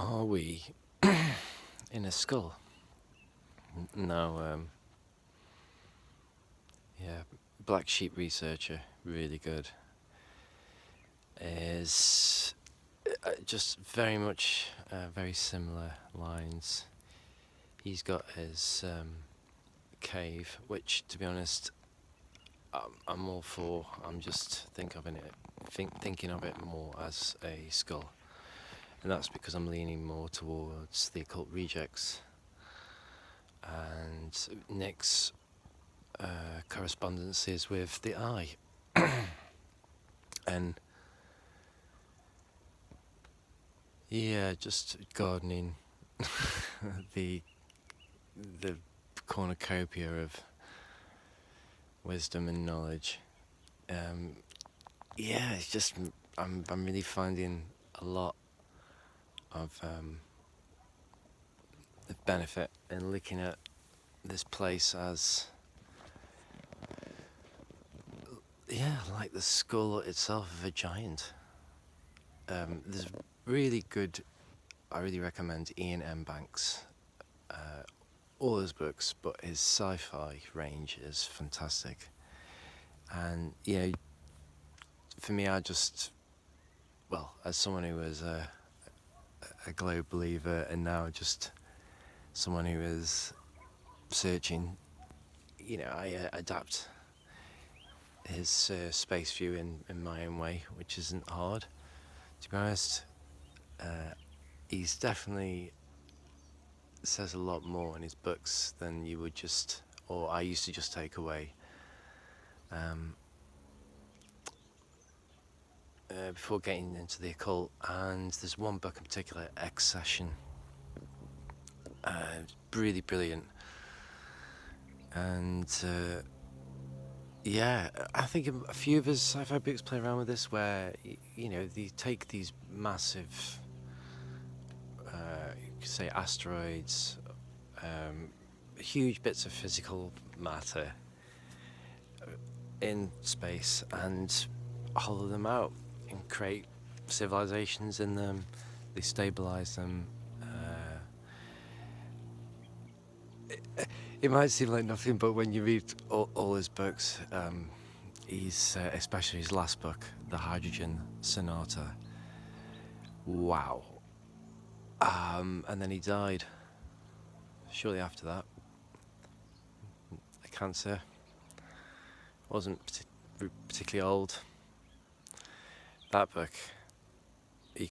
Are we in a skull? No, yeah, Black Sheep researcher, really good, is just very much very similar lines. He's got his cave, which, to be honest, I'm all for. I'm just thinking of it more as a skull, and that's because I'm leaning more towards the occult rejects and Nick's correspondences with the eye. And yeah, just gardening the the cornucopia of wisdom and knowledge. Yeah, it's just I'm really finding a lot of benefit in looking at this place as, yeah, like the skull itself of a giant. There's really good. I really recommend Ian M. Banks. All his books, but his sci-fi range is fantastic. And for me, as someone who was a globe believer and now just someone who is searching, I adapt his space view in my own way, which isn't hard, to be honest. He's definitely says a lot more in his books than you would or I used to just take away. Before getting into the occult, and there's one book in particular, Accession, really brilliant, and I think a few of his sci-fi books play around with this, where they take these massive, you could say asteroids, huge bits of physical matter in space, and hollow them out and create civilizations in them. They stabilize them. It might seem like nothing, but when you read all his books, he's especially his last book, The Hydrogen Sonata. Wow. And then he died shortly after that. Cancer. Wasn't particularly old. That book